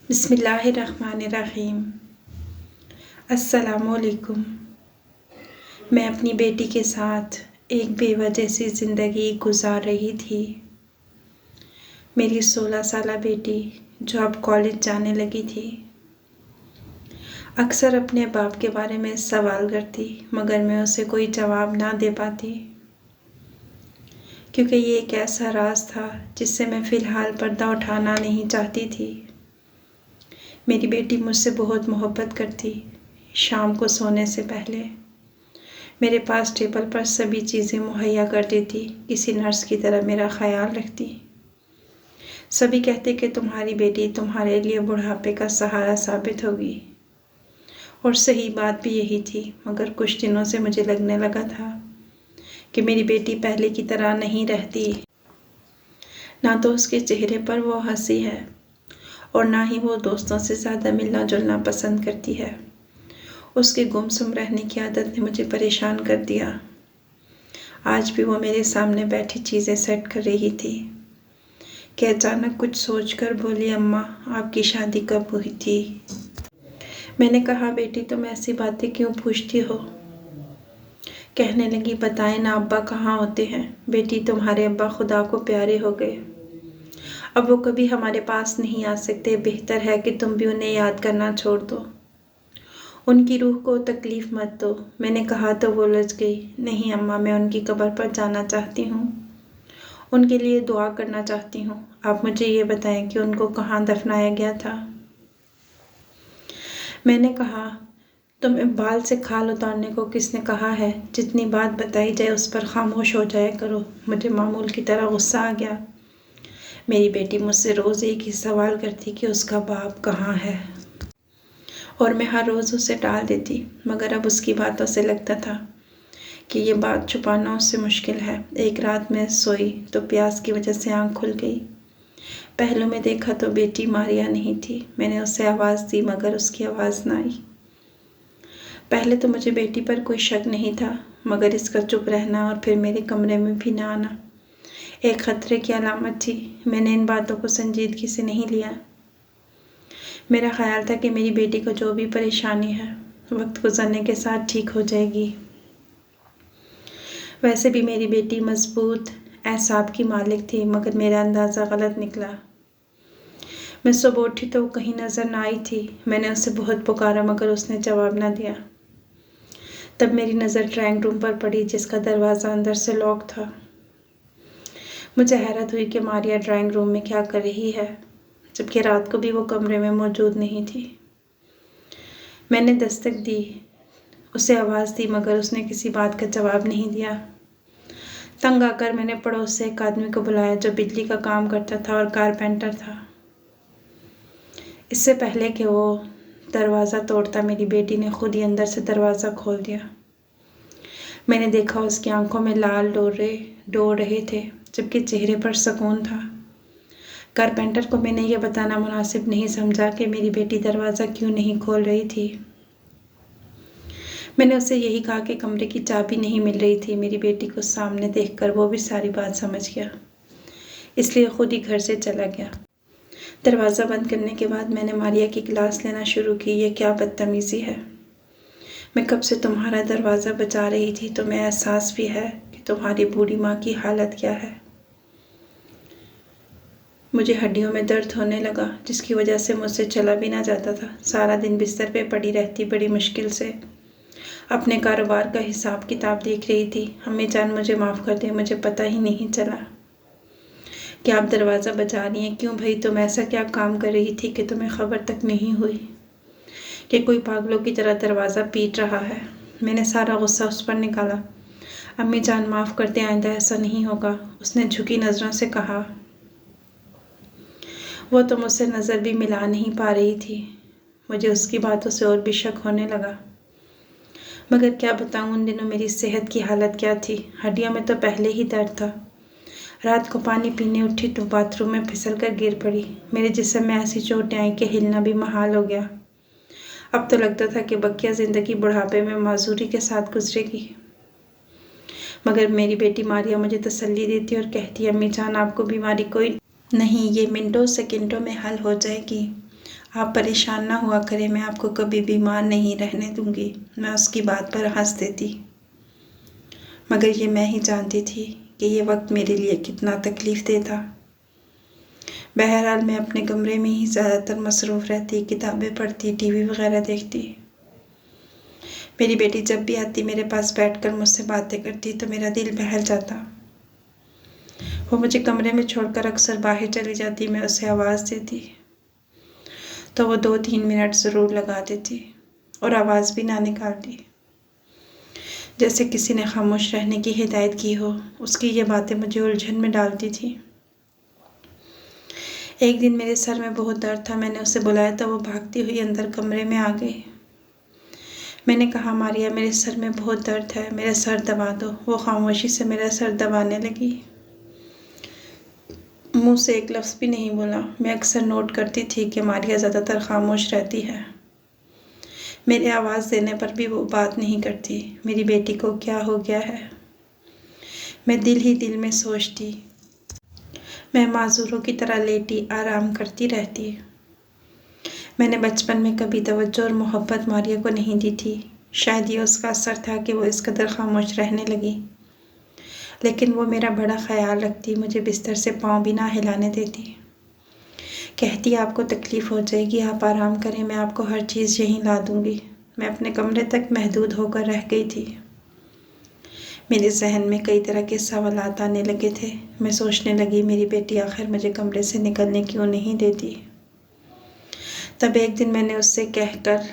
बिस्मिल्लाहिर्रहमानिर्रहीम। अस्सलामुअलैकुम। मैं अपनी बेटी के साथ एक बेवजह सी ज़िंदगी गुजार रही थी। मेरी 16 साला बेटी जो अब कॉलेज जाने लगी थी, अक्सर अपने बाप के बारे में सवाल करती, मगर मैं उसे कोई जवाब ना दे पाती, क्योंकि ये एक ऐसा राज था जिससे मैं फ़िलहाल पर्दा उठाना नहीं चाहती थी। मेरी बेटी मुझसे बहुत मोहब्बत करती। शाम को सोने से पहले मेरे पास टेबल पर सभी चीज़ें मुहैया कर देती, किसी नर्स की तरह मेरा ख्याल रखती। सभी कहते कि तुम्हारी बेटी तुम्हारे लिए बुढ़ापे का सहारा साबित होगी, और सही बात भी यही थी। मगर कुछ दिनों से मुझे लगने लगा था कि मेरी बेटी पहले की तरह नहीं रहती। ना तो उसके चेहरे पर वो हंसी है, और ना ही वो दोस्तों से ज़्यादा मिलना जुलना पसंद करती है। उसके गुमसुम रहने की आदत ने मुझे परेशान कर दिया। आज भी वो मेरे सामने बैठी चीज़ें सेट कर रही थी कि अचानक कुछ सोचकर बोली, अम्मा आपकी शादी कब हुई थी? मैंने कहा, बेटी तुम ऐसी बातें क्यों पूछती हो? कहने लगी, बताएं ना अब्बा कहाँ होते हैं? बेटी तुम्हारे अब्बा खुदा को प्यारे हो गए, अब वो कभी हमारे पास नहीं आ सकते। बेहतर है कि तुम भी उन्हें याद करना छोड़ दो, उनकी रूह को तकलीफ़ मत दो। मैंने कहा तो वो लज गई। नहीं अम्मा, मैं उनकी कब्र पर जाना चाहती हूँ, उनके लिए दुआ करना चाहती हूँ। आप मुझे ये बताएं कि उनको कहाँ दफनाया गया था? मैंने कहा, तुम्हें बाल से खाल उतारने को किसने कहा है? जितनी बात बताई जाए उस पर खामोश हो जाया करो। मुझे मामूल की तरह गुस्सा आ गया। मेरी बेटी मुझसे रोज़ एक ही सवाल करती कि उसका बाप कहाँ है, और मैं हर रोज़ उसे टाल देती। मगर अब उसकी बातों से लगता था कि ये बात छुपाना उससे मुश्किल है। एक रात मैं सोई तो प्यास की वजह से आँख खुल गई। पहलू में देखा तो बेटी मारिया नहीं थी। मैंने उसे आवाज़ दी, मगर उसकी आवाज़ ना आई। पहले तो मुझे बेटी पर कोई शक नहीं था, मगर इसका चुप रहना और फिर मेरे कमरे में भी ना आना एक ख़तरे की अलामत थी। मैंने इन बातों को संजीदगी से नहीं लिया। मेरा ख्याल था कि मेरी बेटी को जो भी परेशानी है वक्त गुजरने के साथ ठीक हो जाएगी। वैसे भी मेरी बेटी मजबूत एहसाब की मालिक थी, मगर मेरा अंदाज़ा गलत निकला। मैं सुबह उठी तो वो कहीं नज़र ना आई थी। मैंने उसे बहुत पुकारा, मगर उसने जवाब ना दिया। तब मेरी नज़र ड्राइंग रूम पर पड़ी, जिसका दरवाज़ा अंदर से लॉक था। मुझे हैरत हुई कि मारिया ड्राइंग रूम में क्या कर रही है, जबकि रात को भी वो कमरे में मौजूद नहीं थी। मैंने दस्तक दी, उसे आवाज़ दी, मगर उसने किसी बात का जवाब नहीं दिया। तंग आकर मैंने पड़ोस से एक आदमी को बुलाया जो बिजली का काम करता था और कारपेंटर था। इससे पहले कि वो दरवाज़ा तोड़ता, मेरी बेटी ने खुद ही अंदर से दरवाज़ा खोल दिया। मैंने देखा उसकी आंखों में लाल डोर रहे थे, जबकि चेहरे पर सुकून था। कारपेंटर को मैंने ये बताना मुनासिब नहीं समझा कि मेरी बेटी दरवाज़ा क्यों नहीं खोल रही थी। मैंने उससे यही कहा कि कमरे की चाबी नहीं मिल रही थी। मेरी बेटी को सामने देखकर वो भी सारी बात समझ गया, इसलिए खुद ही घर से चला गया। दरवाज़ा बंद करने के बाद मैंने मारिया की क्लास लेना शुरू की। ये क्या बदतमीज़ी है? मैं कब से तुम्हारा दरवाज़ा बचा रही थी, तुम्हें एहसास भी है कि तुम्हारी बूढ़ी माँ की हालत क्या है? मुझे हड्डियों में दर्द होने लगा, जिसकी वजह से मुझसे चला भी ना जाता था। सारा दिन बिस्तर पे पड़ी रहती, बड़ी मुश्किल से अपने कारोबार का हिसाब किताब देख रही थी। अम्मी जान मुझे माफ़ कर दे, मुझे पता ही नहीं चला कि आप दरवाज़ा बचा रही हैं। क्यों भाई, तुम ऐसा क्या काम कर रही थी कि तुम्हें खबर तक नहीं हुई कि कोई पागलों की तरह दरवाज़ा पीट रहा है? मैंने सारा गुस्सा उस पर निकाला। अम्मी जान माफ़ कर दे, आइंदा ऐसा नहीं होगा, उसने झुकी नज़रों से कहा। वो तो मुझसे नज़र भी मिला नहीं पा रही थी। मुझे उसकी बातों से और भी शक होने लगा। मगर क्या बताऊं, उन दिनों मेरी सेहत की हालत क्या थी। हड्डियों में तो पहले ही दर्द था। रात को पानी पीने उठी तो बाथरूम में फिसल कर गिर पड़ी। मेरे जिस्म में ऐसी चोटें आई कि हिलना भी महाल हो गया। अब तो लगता था कि बकिया ज़िंदगी बुढ़ापे में माजूरी के साथ गुजरेगी। मगर मेरी बेटी मारिया मुझे तसल्ली देती और कहती, अम्मी जान आपको बीमारी कोई नहीं, ये मिनटों सेकंडों में हल हो जाएगी। आप परेशान ना हुआ करें, मैं आपको कभी बीमार नहीं रहने दूंगी। मैं उसकी बात पर हंस देती, मगर ये मैं ही जानती थी कि ये वक्त मेरे लिए कितना तकलीफ़देह था। बहरहाल मैं अपने कमरे में ही ज़्यादातर मसरूफ़ रहती, किताबें पढ़ती, टीवी वगैरह देखती। मेरी बेटी जब भी आती, मेरे पास बैठकर मुझसे बातें करती तो मेरा दिल बहल जाता। वो मुझे कमरे में छोड़कर अक्सर बाहर चली जाती। मैं उसे आवाज़ देती तो वो 2-3 मिनट ज़रूर लगा देती और आवाज़ भी ना निकालती, जैसे किसी ने खामोश रहने की हिदायत की हो। उसकी ये बातें मुझे उलझन में डालती थी। एक दिन मेरे सर में बहुत दर्द था। मैंने उसे बुलाया तो वो भागती हुई अंदर कमरे में आ गई। मैंने कहा, मारिया, मेरे सर में बहुत दर्द है, मेरा सर दबा दो। वो खामोशी से मेरा सर दबाने लगी, मुंह से एक लफ्ज़ भी नहीं बोला। मैं अक्सर नोट करती थी कि मारिया ज़्यादातर खामोश रहती है। मेरे आवाज़ देने पर भी वो बात नहीं करती। मेरी बेटी को क्या हो गया है? मैं दिल ही दिल में सोचती। मैं माजूरों की तरह लेटी आराम करती रहती। मैंने बचपन में कभी तवज्जो और मोहब्बत मारिया को नहीं दी थी। शायद ये उसका असर था कि वो इस कदर खामोश रहने लगी। लेकिन वो मेरा बड़ा ख्याल रखती, मुझे बिस्तर से पाँव भी ना हिलाने देती। कहती, आपको तकलीफ़ हो जाएगी, आप आराम करें, मैं आपको हर चीज़ यहीं ला दूँगी। मैं अपने कमरे तक महदूद होकर रह गई थी। मेरे जहन में कई तरह के सवालात आने लगे थे। मैं सोचने लगी, मेरी बेटी आखिर मुझे कमरे से निकलने क्यों नहीं देती। तब एक दिन मैंने उससे कहकर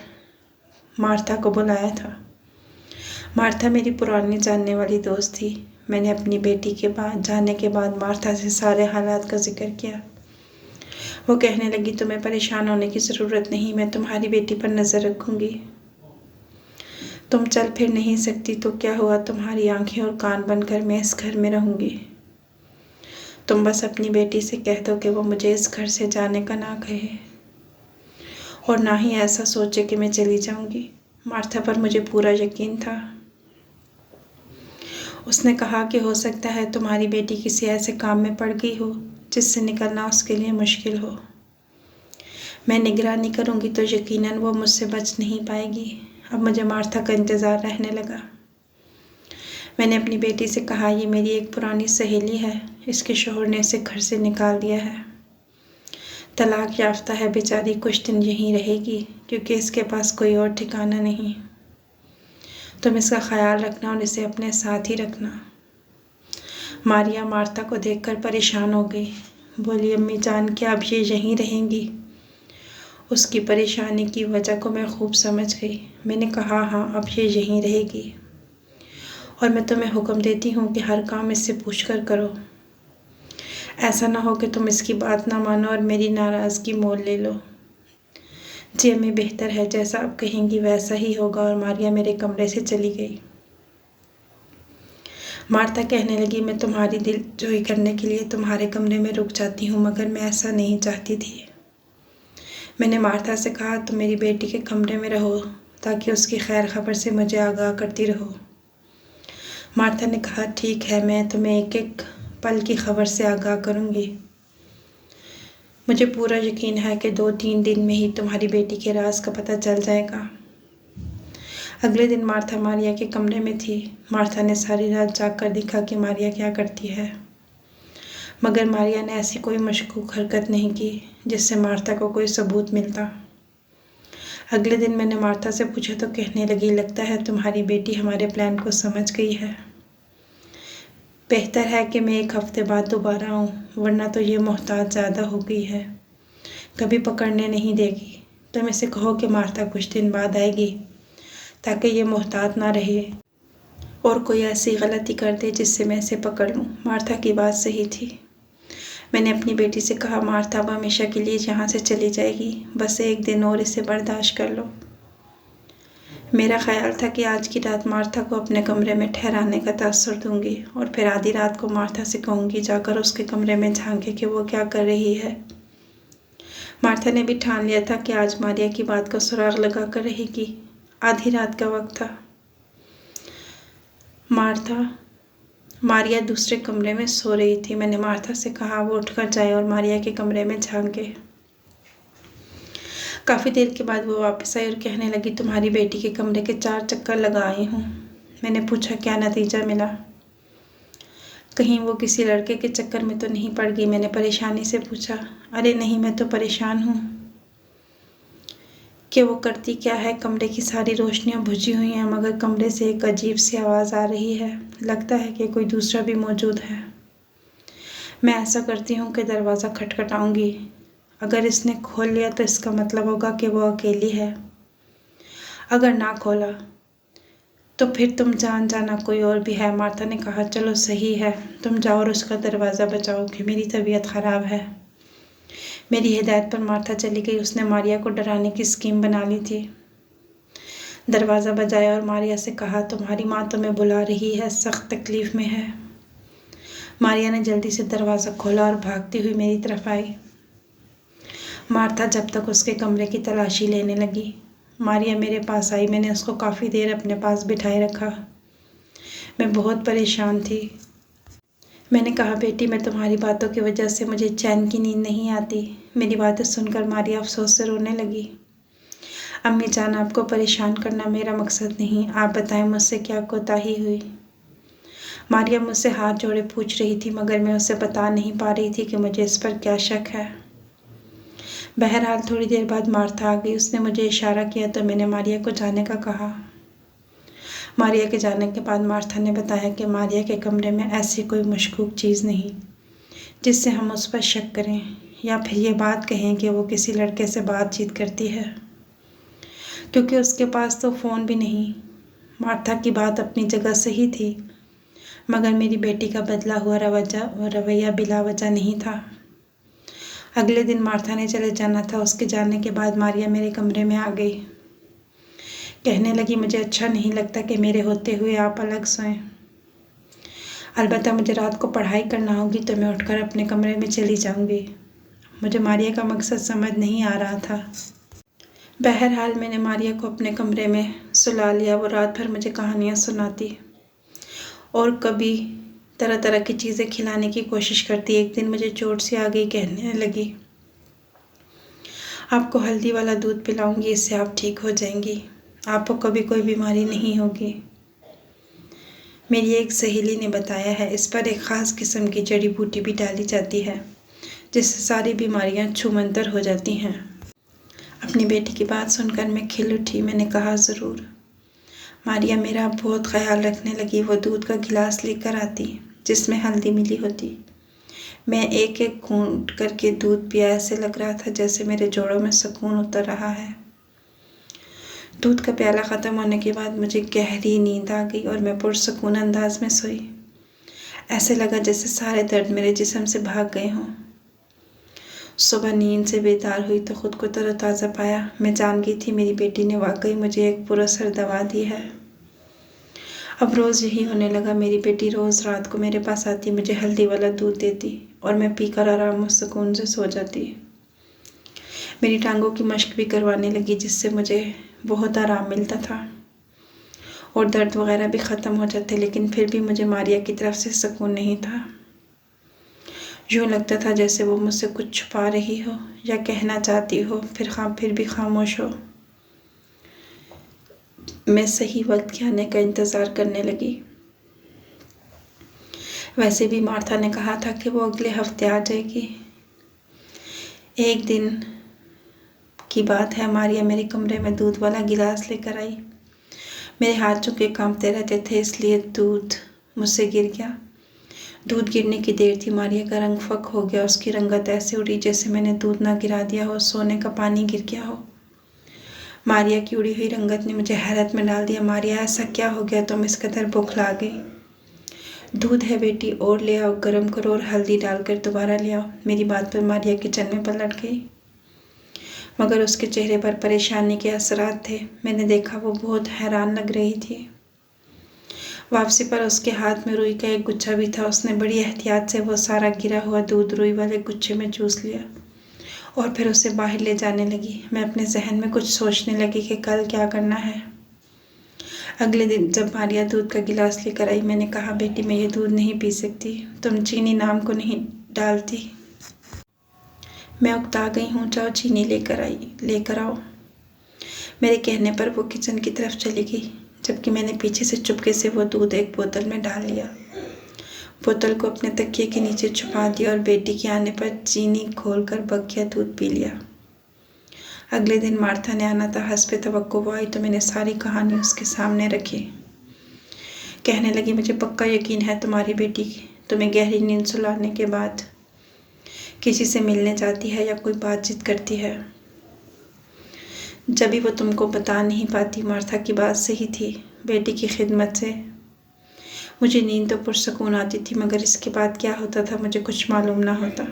मार्था को बुलाया था। मार्था मेरी पुरानी जानने वाली दोस्त थी। मैंने अपनी बेटी के बाद जाने के बाद मार्था से सारे हालात का जिक्र किया। वो कहने लगी, तुम्हें परेशान होने की ज़रूरत नहीं, मैं तुम्हारी बेटी पर नज़र रखूँगी। तुम चल फिर नहीं सकती तो क्या हुआ, तुम्हारी आंखें और कान बनकर मैं इस घर में रहूँगी। तुम बस अपनी बेटी से कह दो कि वो मुझे इस घर से जाने का ना कहे और ना ही ऐसा सोचे कि मैं चली जाऊँगी। मार्था पर मुझे पूरा यकीन था। उसने कहा कि हो सकता है तुम्हारी बेटी किसी ऐसे काम में पड़ गई हो जिससे निकलना उसके लिए मुश्किल हो। मैं निगरानी करूँगी तो यकीनन वो मुझसे बच नहीं पाएगी। अब मुझे मार्था का इंतज़ार रहने लगा। मैंने अपनी बेटी से कहा, ये मेरी एक पुरानी सहेली है, इसके शौहर ने इसे घर से निकाल दिया है, तलाक याफ्ता है बेचारी, कुछ दिन यहीं रहेगी क्योंकि इसके पास कोई और ठिकाना नहीं। तुम इसका ख्याल रखना और इसे अपने साथ ही रखना। मारिया मार्था को देखकर परेशान हो गई। बोली, अम्मी जान, क्या अब ये यहीं रहेंगी? उसकी परेशानी की वजह को मैं खूब समझ गई। मैंने कहा, हाँ, अब ये यहीं रहेगी और मैं तुम्हें हुक्म देती हूँ कि हर काम इससे पूछकर करो। ऐसा ना हो कि तुम इसकी बात ना मानो और मेरी नाराज़गी मोल ले लो। जी अम्मी, बेहतर है, जैसा आप कहेंगी वैसा ही होगा। और मारिया मेरे कमरे से चली गई। मार्था कहने लगी, मैं तुम्हारी दिलजोई करने के लिए तुम्हारे कमरे में रुक जाती हूँ, मगर मैं ऐसा नहीं चाहती थी। मैंने मार्था से कहा, तुम मेरी बेटी के कमरे में रहो ताकि उसकी खैर खबर से मुझे आगाह करती रहो। मार्था ने कहा, ठीक है, मैं तुम्हें एक एक पल की खबर से आगाह करूँगी। मुझे पूरा यकीन है कि 2-3 दिन में ही तुम्हारी बेटी के राज का पता चल जाएगा। अगले दिन मार्था मारिया के कमरे में थी। मार्था ने सारी रात जाग कर देखा कि मारिया क्या करती है, मगर मारिया ने ऐसी कोई मशकूक हरकत नहीं की जिससे मार्था को कोई सबूत मिलता। अगले दिन मैंने मार्था से पूछा तो कहने लगी, लगता है तुम्हारी बेटी हमारे प्लान को समझ गई है। बेहतर है कि मैं 1 हफ्ते बाद दोबारा आऊँ, वरना तो ये मोहताज ज़्यादा हो गई है, कभी पकड़ने नहीं देगी। तुम इसे कहो कि मार्था कुछ दिन बाद आएगी ताकि ये मोहतात ना रहे और कोई ऐसी गलती कर दे जिससे मैं इसे पकड़ लूँ। मार्था की बात सही थी। मैंने अपनी बेटी से कहा, मार्था अब हमेशा के लिए यहाँ से चली जाएगी, बस 1 दिन और इसे बर्दाश्त कर लो। मेरा ख्याल था कि आज की रात मार्था को अपने कमरे में ठहराने का तासुर दूंगी और फिर आधी रात को मार्था से कहूँगी जाकर उसके कमरे में झांके कि वो क्या कर रही है। मार्था ने भी ठान लिया था कि आज मारिया की बात का सुराग लगा कर रहेगी। आधी रात का वक्त था। मारिया दूसरे कमरे में सो रही थी। मैंने मार्था से कहा वो उठकर जाए और मारिया के कमरे में झांके। काफ़ी देर के बाद वो वापस आई और कहने लगी, तुम्हारी बेटी के कमरे के 4 चक्कर लगा आई हूँ। मैंने पूछा, क्या नतीजा मिला? कहीं वो किसी लड़के के चक्कर में तो नहीं पड़ गई? मैंने परेशानी से पूछा। अरे नहीं, मैं तो परेशान हूँ। कि वो करती क्या है? कमरे की सारी रोशनियाँ बुझी हुई हैं, मगर कमरे से एक अजीब सी आवाज़ आ रही है। लगता है कि कोई दूसरा भी मौजूद है। मैं ऐसा करती हूँ कि दरवाज़ा खटखटाऊँगी। अगर इसने खोल लिया तो इसका मतलब होगा कि वो अकेली है। अगर ना खोला तो फिर तुम जान जाना कोई और भी है। मार्था ने कहा, चलो सही है, तुम जाओ और उसका दरवाज़ा बचाओ कि मेरी तबीयत ख़राब है। मेरी हिदायत पर मार्था चली गई। उसने मारिया को डराने की स्कीम बना ली थी। दरवाज़ा बजाया और मारिया से कहा, तुम्हारी माँ तुम्हें बुला रही है, सख्त तकलीफ़ में है। मारिया ने जल्दी से दरवाज़ा खोला और भागती हुई मेरी तरफ आई। मार्था जब तक उसके कमरे की तलाशी लेने लगी। मारिया मेरे पास आई। मैंने उसको काफ़ी देर अपने पास बिठाए रखा। मैं बहुत परेशान थी। मैंने कहा, बेटी, मैं तुम्हारी बातों की वजह से मुझे चैन की नींद नहीं आती। मेरी बातें सुनकर मारिया अफसोस से रोने लगी। अम्मी जान, आपको परेशान करना मेरा मकसद नहीं। आप बताएं मुझसे क्या कोताही हुई? मारिया मुझसे हाथ जोड़े पूछ रही थी, मगर मैं उसे बता नहीं पा रही थी कि मुझे इस पर क्या शक है। बहरहाल थोड़ी देर बाद मार्था आ गई। उसने मुझे इशारा किया तो मैंने मारिया को जाने का कहा। मारिया के जाने के बाद मार्था ने बताया कि मारिया के कमरे में ऐसी कोई मशकूक चीज़ नहीं जिससे हम उस पर शक करें या फिर ये बात कहें कि वो किसी लड़के से बातचीत करती है, क्योंकि उसके पास तो फ़ोन भी नहीं। मार्था की बात अपनी जगह सही थी, मगर मेरी बेटी का बदला हुआ रवैया बिला वजह नहीं था। अगले दिन मार्था ने चले जाना था। उसके जाने के बाद मारिया मेरे कमरे में आ गई। कहने लगी, मुझे अच्छा नहीं लगता कि मेरे होते हुए आप अलग सोएं। अलबत्ता मुझे रात को पढ़ाई करना होगी तो मैं उठकर अपने कमरे में चली जाऊंगी। मुझे मारिया का मकसद समझ नहीं आ रहा था। बहरहाल मैंने मारिया को अपने कमरे में सुला लिया। वो रात भर मुझे कहानियाँ सुनाती और कभी तरह तरह की चीज़ें खिलाने की कोशिश करती। एक दिन मुझे चोट सी आ गई। कहने लगी, आपको हल्दी वाला दूध पिलाऊंगी, इससे आप ठीक हो जाएंगी। आपको कभी कोई बीमारी नहीं होगी। मेरी एक सहेली ने बताया है, इस पर एक ख़ास किस्म की जड़ी बूटी भी डाली जाती है जिससे सारी बीमारियां छूमंतर हो जाती हैं। अपनी बेटी की बात सुनकर मैं खिल उठी। मैंने कहा, ज़रूर। मारिया मेरा बहुत ख्याल रखने लगी। वो दूध का गिलास लेकर आती जिसमें हल्दी मिली होती। मैं एक एक घूंट करके दूध पिया। ऐसे लग रहा था जैसे मेरे जोड़ों में सुकून उतर रहा है। दूध का प्याला ख़त्म होने के बाद मुझे गहरी नींद आ गई और मैं पुरसुकून अंदाज में सोई। ऐसे लगा जैसे सारे दर्द मेरे जिस्म से भाग गए हों। सुबह नींद से बेदार हुई तो खुद को तरोताज़ा पाया। मैं जान गई थी मेरी बेटी ने वाकई मुझे एक पुरअसर दवा दी है। अब रोज़ यही होने लगा। मेरी बेटी रोज़ रात को मेरे पास आती, मुझे हल्दी वाला दूध देती और मैं पीकर आराम और सुकून से सो जाती। मेरी टांगों की मश्क भी करवाने लगी जिससे मुझे बहुत आराम मिलता था और दर्द वगैरह भी ख़त्म हो जाते। लेकिन फिर भी मुझे मारिया की तरफ से सुकून नहीं था। यूँ लगता था जैसे वो मुझसे कुछ छुपा रही हो या कहना चाहती हो, फिर भी खामोश हो। मैं सही वक्त के आने का इंतज़ार करने लगी। वैसे भी मार्था ने कहा था कि वो अगले हफ्ते आ जाएगी। एक दिन की बात है, मारिया मेरे कमरे में दूध वाला गिलास लेकर आई। मेरे हाथ चूंकि कांपते रहते थे इसलिए दूध मुझसे गिर गया। दूध गिरने की देर थी। मारिया का रंग फक हो गया। उसकी रंगत ऐसे उड़ी जैसे मैंने दूध ना गिरा दिया हो, सोने का पानी गिर गया हो। मारिया की उड़ी हुई रंगत ने मुझे हैरत में डाल दिया। मारिया, ऐसा क्या हो गया? तुम इस कदर बौखला गई। दूध है बेटी, और ले आओ, गर्म करो और हल्दी डालकर दोबारा ले आओ। मेरी बात पर मारिया किचन में पलट गई, मगर उसके चेहरे पर परेशानी के असरात थे। मैंने देखा वो बहुत हैरान लग रही थी। वापसी पर उसके हाथ में रुई का एक गुच्छा भी था। उसने बड़ी एहतियात से वो सारा गिरा हुआ दूध रुई वाले गुच्छे में चूस लिया और फिर उसे बाहर ले जाने लगी। मैं अपने जहन में कुछ सोचने लगी कि कल क्या करना है। अगले दिन जब मारिया दूध का गिलास लेकर आई, मैंने कहा, बेटी, मैं ये दूध नहीं पी सकती। तुम चीनी नाम को नहीं डालती। मैं उकता गई हूँ, जाओ चीनी लेकर आओ। मेरे कहने पर वो किचन की तरफ चली गई, जबकि मैंने पीछे से चुपके से वो दूध एक बोतल में डाल लिया। बोतल को अपने तकिए के नीचे छुपा दिया और बेटी के आने पर चीनी खोलकर बगिया दूध पी लिया। अगले दिन मार्था ने आना था। हस्बे तवक्को वो आई तो मैंने सारी कहानी उसके सामने रखी। कहने लगी, मुझे पक्का यकीन है तुम्हारी बेटी तुम्हें गहरी नींद सुलाने के बाद किसी से मिलने जाती है या कोई बातचीत करती है। जब भी वो तुमको बता नहीं पाती। मार्था की बात सही थी। बेटी की खिदमत से मुझे नींद तो पुरसकून आती थी, मगर इसके बाद क्या होता था मुझे कुछ मालूम ना होता।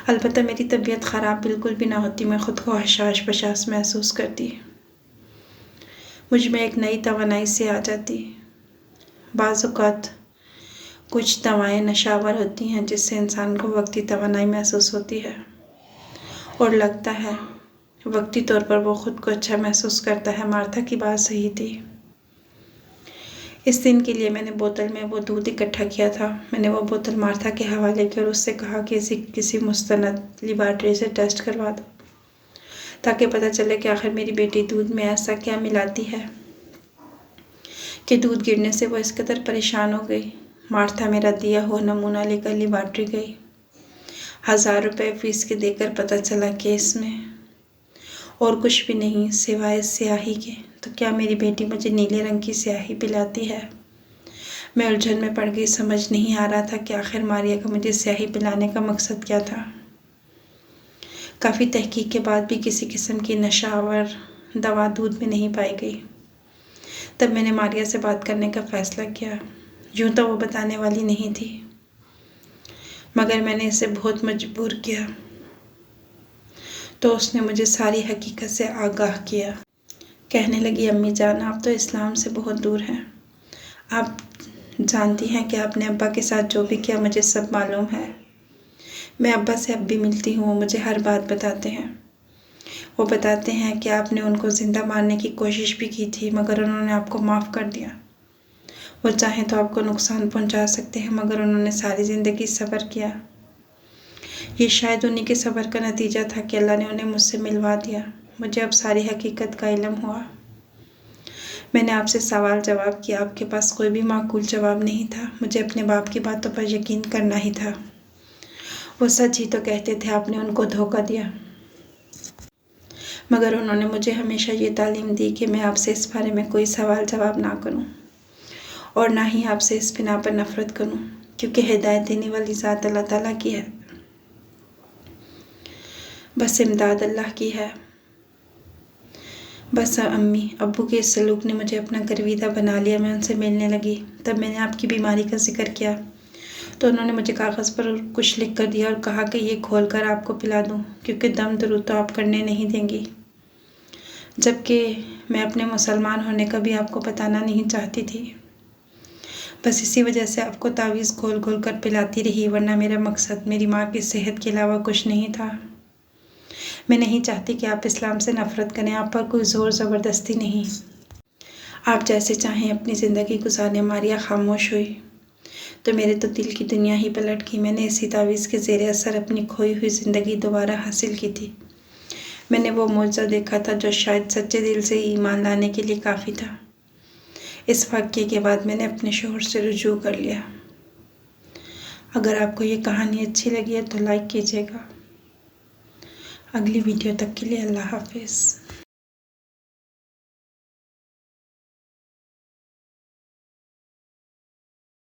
अलबत्ता मेरी तबीयत ख़राब बिल्कुल भी ना होती, मैं ख़ुद को हशाश बशाश महसूस करती। मुझ में एक नई तवानाई से आ जाती। बाज़ औक़ात कुछ दवाएं नशावर होती हैं जिससे इंसान को वक्ती तवानाई महसूस होती है और लगता है वक्ती तौर पर वो ख़ुद को अच्छा महसूस करता है। मार्था की बात सही थी। इस दिन के लिए मैंने बोतल में वो दूध इकट्ठा किया था। मैंने वो बोतल मार्था के हवाले की और उससे कहा कि इसे किसी मुस्तनद लेबॉरेटरी से टेस्ट करवा दो, ताकि पता चले कि आखिर मेरी बेटी दूध में ऐसा क्या मिलाती है कि दूध गिरने से वो इस कदर परेशान हो गई। मार्था मेरा दिया हुआ नमूना लेकर लेबॉरेटरी गई। 1000 रुपये फीस के देकर पता चला कि इसमें और कुछ भी नहीं सिवाय स्याही के। तो क्या मेरी बेटी मुझे नीले रंग की स्याही पिलाती है? मैं उलझन में पड़ गई। समझ नहीं आ रहा था कि आखिर मारिया का मुझे स्याही पिलाने का मकसद क्या था। काफ़ी तहकीक के बाद भी किसी किस्म की नशावर दवा दूध में नहीं पाई गई। तब मैंने मारिया से बात करने का फ़ैसला किया। यूँ तो वो बताने वाली नहीं थी, मगर मैंने इसे बहुत मजबूर किया तो उसने मुझे सारी हकीकत से आगाह किया। कहने लगी, अम्मी जान, आप तो इस्लाम से बहुत दूर हैं। आप जानती हैं कि आपने अब्बा के साथ जो भी किया मुझे सब मालूम है। मैं अब्बा से अब भी मिलती हूँ, वो मुझे हर बात बताते हैं। वो बताते हैं कि आपने उनको ज़िंदा मारने की कोशिश भी की थी, मगर उन्होंने आपको माफ़ कर दिया। वो चाहें तो आपको नुकसान पहुँचा सकते हैं, मगर उन्होंने सारी ज़िंदगी सब्र किया। ये शायद उन्हीं के सब्र का नतीजा था कि अल्लाह ने उन्हें मुझसे मिलवा दिया। मुझे अब सारी हकीकत का इल्म हुआ। मैंने आपसे सवाल जवाब किया, आपके पास कोई भी माकूल जवाब नहीं था। मुझे अपने बाप की बातों पर यकीन करना ही था। वो सच ही तो कहते थे, आपने उनको धोखा दिया। मगर उन्होंने मुझे हमेशा ये तालीम दी कि मैं आपसे इस बारे में कोई सवाल जवाब ना करूं और ना ही आपसे इस बिना पर नफ़रत करूं, क्योंकि हिदायत देने वाली ज़ात अल्लाह ताला की है, बस इमदाद अल्लाह की है। बस अम्मी अब्बू के इस सलूक ने मुझे अपना गर्विदा बना लिया। मैं उनसे मिलने लगी। तब मैंने आपकी बीमारी का जिक्र किया तो उन्होंने मुझे कागज़ पर कुछ लिख कर दिया और कहा कि ये खोल कर आपको पिला दूँ, क्योंकि दम दरूद तो आप करने नहीं देंगी। जबकि मैं अपने मुसलमान होने का भी आपको बताना नहीं चाहती थी। बस इसी वजह से आपको तावीज़ खोल खोल कर पिलाती रही, वरना मेरा मकसद मेरी माँ की सेहत के अलावा कुछ नहीं था। मैं नहीं चाहती कि आप इस्लाम से नफ़रत करें। आप पर कोई ज़ोर ज़बरदस्ती नहीं। आप जैसे चाहें अपनी ज़िंदगी गुजारें। मारिया खामोश हुई तो मेरे तो दिल की दुनिया ही पलट गई। मैंने इसी तावीज़ के ज़ेरे असर अपनी खोई हुई ज़िंदगी दोबारा हासिल की थी। मैंने वो मौजज़ा देखा था जो शायद सच्चे दिल से ईमान लाने के लिए काफ़ी था। इस वाक़ये के बाद मैंने अपने शोहर से रुजू कर लिया। अगर आपको ये कहानी अच्छी लगी है तो लाइक कीजिएगा। अगली वीडियो तक के लिए अल्लाह हाफ़िज़।